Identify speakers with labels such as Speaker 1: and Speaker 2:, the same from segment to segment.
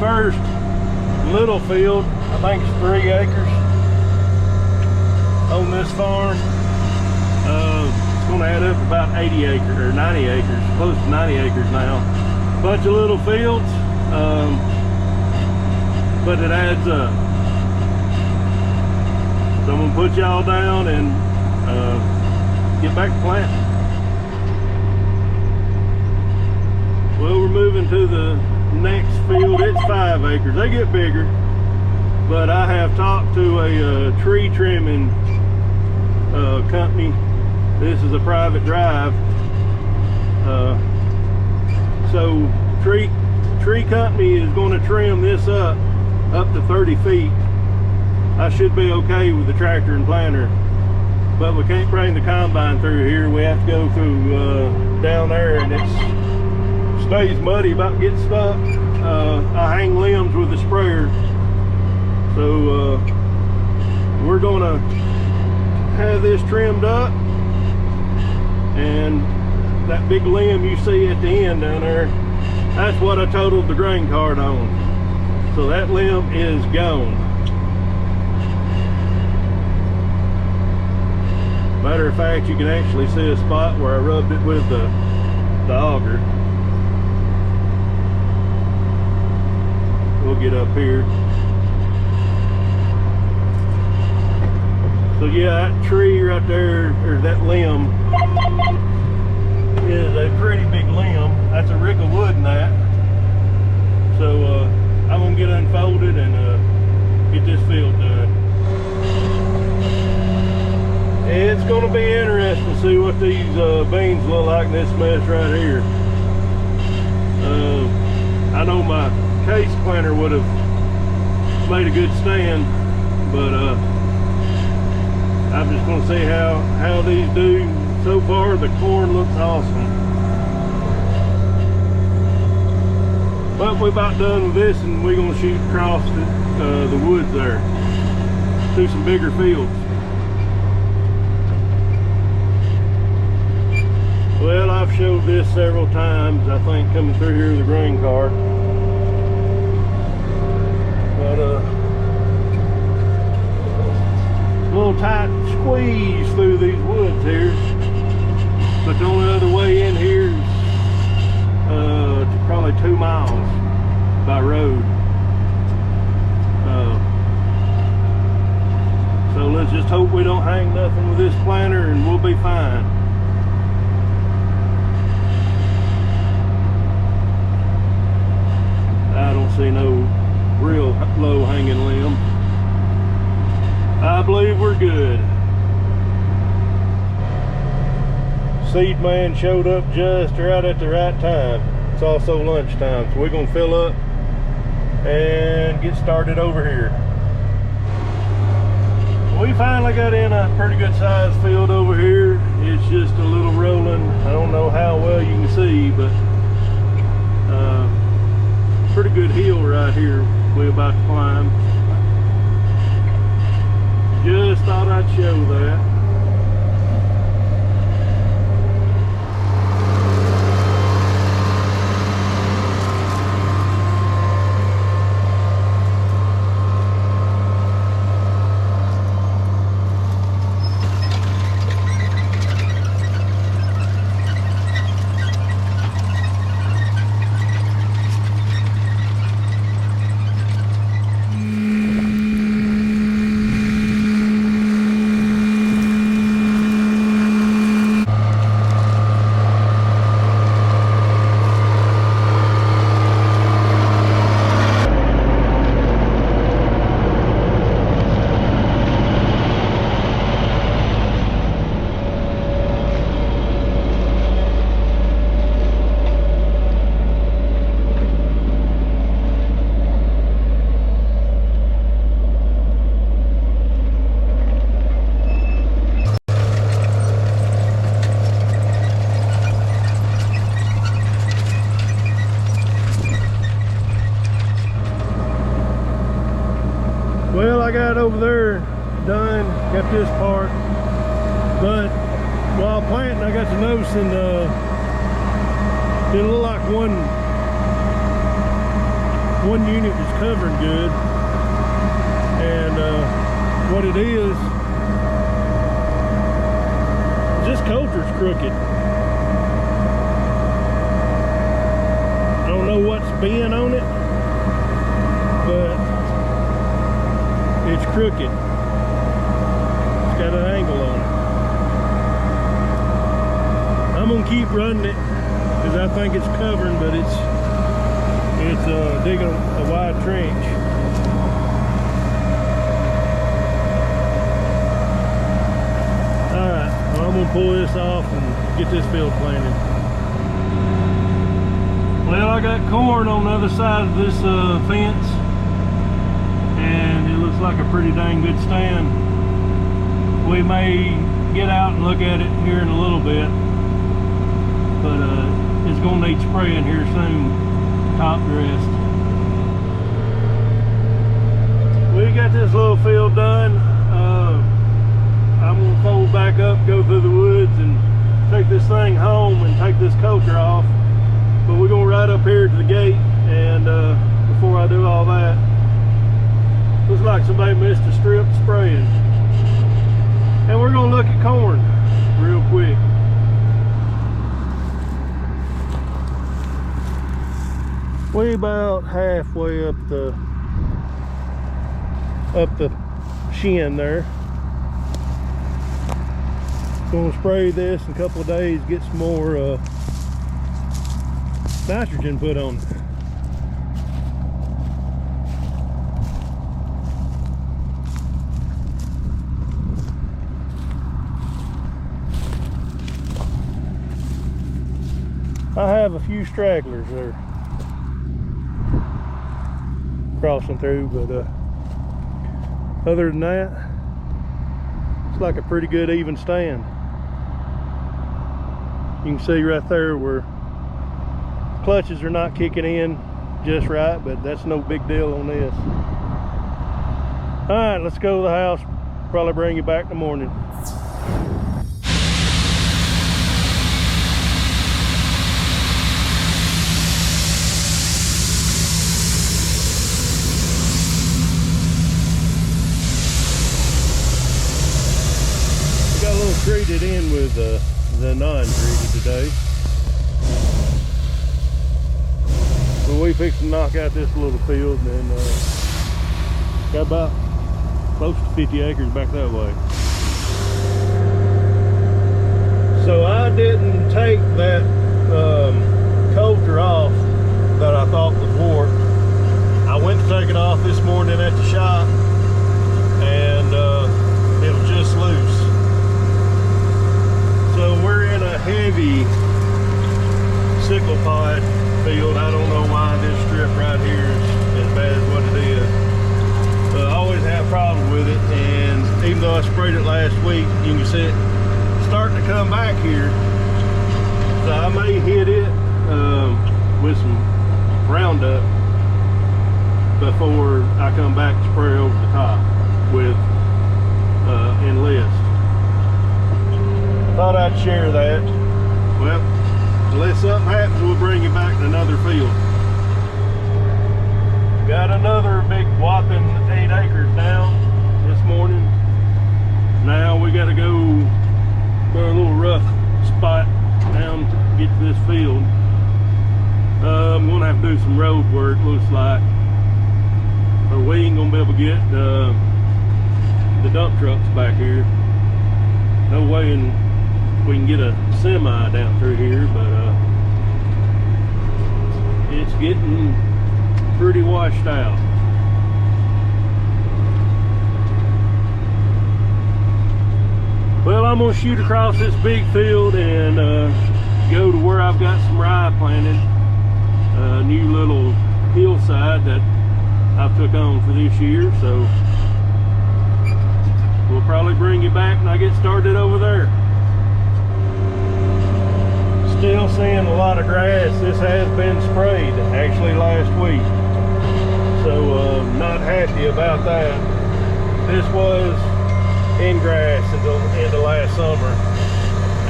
Speaker 1: first little field. I think it's 3 acres on this farm. It's going to add up about 80 acres or 90 acres, close to 90 acres now. Bunch of little fields, but it adds up. So I'm going to put y'all down and get back to planting. Well, we're moving to the next field. It's 5 acres. They get bigger, but I have talked to a tree trimming company. This is a private drive, so tree company is going to trim this up to 30 feet. I should be okay with the tractor and planter, but we can't bring the combine through here. We have to go through down there, and it stays muddy, about to get stuck. I hang limbs with the sprayer, so we're gonna have this trimmed up, and that big limb you see at the end down there, that's what I totaled the grain cart on. So that limb is gone. Matter of fact, you can actually see a spot where I rubbed it with the auger. We'll get up here. So yeah, that tree right there, or that limb, is a pretty big limb. That's a rick of wood in that. So I'm gonna get unfolded and get this field done. It's gonna be interesting to see what these beans look like in this mess right here. I know my case planter would have made a good stand, but I'm just gonna see how these do. So far the corn looks awesome, but we're about done with this, and we're gonna shoot across the woods there to some bigger fields. Well, I've showed this several times, I think, coming through here with the grain cart. But a little tight squeeze through these woods here. But the only other way in here is probably 2 miles by road. So let's just hope we don't hang nothing with this planter, and we'll be fine. I don't see no real low hanging limb. I believe we're good. Seed man showed up just right at the right time. It's also lunchtime, so we're gonna fill up and get started over here. We finally got in a pretty good sized field over here. It's just a little rolling. I don't know how well you can see, but pretty good hill right here we're about to climb. Just thought I'd show that. Well, I got over there done, got this part, but while planting I got to noticing didn't look like one one unit was covering good, and what it is this coulter's crooked. I don't know what's been on it, but it's crooked. It's got an angle on it. I'm gonna keep running it because I think it's covering, but it's digging a wide trench. All right, well, I'm gonna pull this off and get this field planted. Well, I got corn on the other side of this fence, and it looks like a pretty dang good stand. We may get out and look at it here in a little bit, but it's gonna need spraying here soon, top dressed. We got this little field done. I'm gonna fold back up, go through the woods, and take this thing home and take this coulter off. But we're gonna ride up here to the gate, and before I do all that, looks like somebody missed a strip spraying. And we're gonna look at corn real quick. We about halfway up the shin there. Gonna spray this in a couple of days, get some more nitrogen put on it. I have a few stragglers there crossing through, but other than that, it's like a pretty good even stand. You can see right there where clutches are not kicking in just right, but that's no big deal on this. All right, let's go to the house. Probably bring you back in the morning. Got a little treated in with the non-treated today. But we fixed to knock out this little field, and got about close to 50 acres back that way. So I didn't take that coulter off that I thought was warped. I went to take it off this morning at the shop, and it was just loose. So we're in a heavy sickle pod field. I don't know why this strip right here is as bad as what it is. I always have problems with it, and even though I sprayed it last week, you can see it starting to come back here. So I may hit it with some Roundup before I come back to spray over the top with Enlist. Thought I'd share that. Well, unless something happens, we'll bring you back to another field. Got another big whopping 8 acres down this morning. Now we got to go for a little rough spot down to get to this field. I'm gonna have to do some road work, looks like, or we ain't gonna be able to get the dump trucks back here. No way we can get a semi down through here, but it's getting pretty washed out. Well, I'm gonna shoot across this big field and go to where I've got some rye planted, a new little hillside that I've took on for this year. So we'll probably bring you back when I get started over there. Still seeing a lot of grass. This has been sprayed actually last week, so not happy about that. This was in grass until the end of last summer,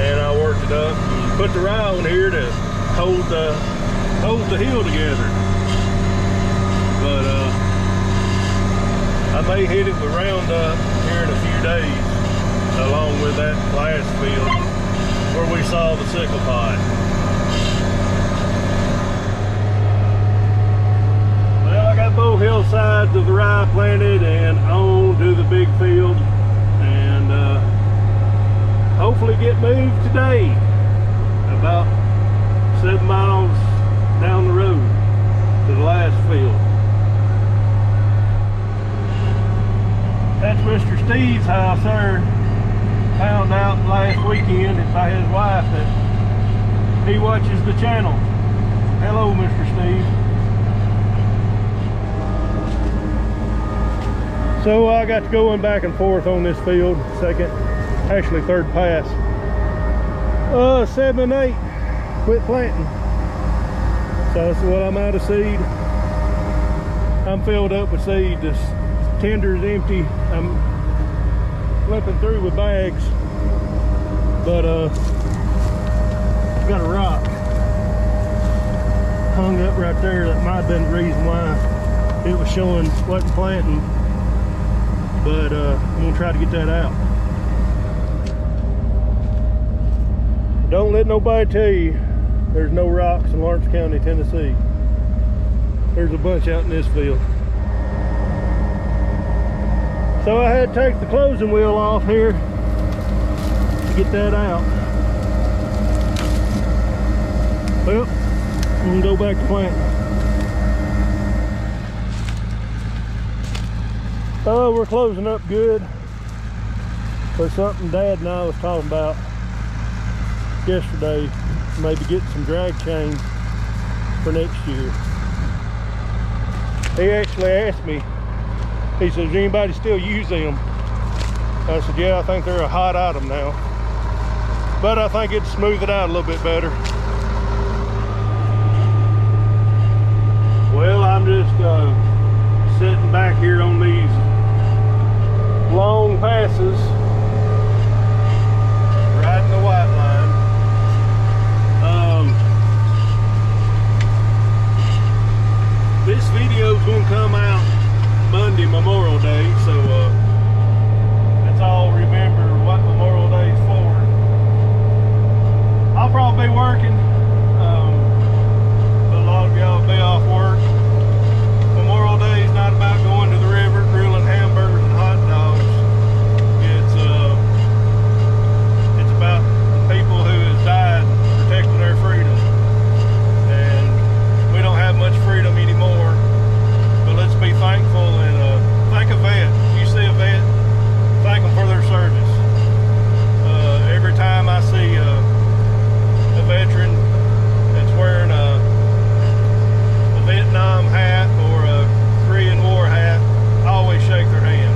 Speaker 1: and I worked it up and put the rye on here to hold the hill together. but I may hit it with Roundup here in a few days, along with that last field where we saw the sickle pod. Well, I got both hillsides of the rye planted and on to the big field, and hopefully get moved today, about 7 miles down the road to the last field. That's Mr. Steve's house there. Found out last weekend by his wife that he watches the channel. Hello, Mr. Steve. So I got to going back and forth on this field, actually third pass. 7, 8, quit planting. So I'm out of seed. I'm filled up with seed. This tender is empty. I'm flipping through with bags, but got a rock hung up right there. That might have been the reason why it was showing wasn't planting, but I'm gonna try to get that out. Don't let nobody tell you there's no rocks in Lawrence County, Tennessee. There's a bunch out in this field. So I had to take the closing wheel off here to get that out. Well, I'm gonna go back to planting. Oh, we're closing up good. But something Dad and I was talking about yesterday, maybe getting some drag chains for next year. He actually asked me, he says, does anybody still use them? I said, yeah, I think they're a hot item now. But I think it'd smooth it out a little bit better. Well, I'm just sitting back here on these long passes, riding the white line. This video is going to come out Monday, Memorial Day, so let's all remember what Memorial Day is for. I'll probably be working, but a lot of y'all will be off work. Memorial Day is not about going to the river, grilling hamburgers and hot dogs. It's about the people who have died protecting their freedom, and we don't have much freedom anymore. But let's be thankful and thank a vet. If you see a vet, thank them for their service. Every time I see a veteran that's wearing a Vietnam hat or a Korean War hat, I always shake their hand.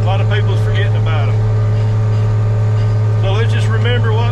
Speaker 1: A lot of people's forgetting about them. So let's just remember what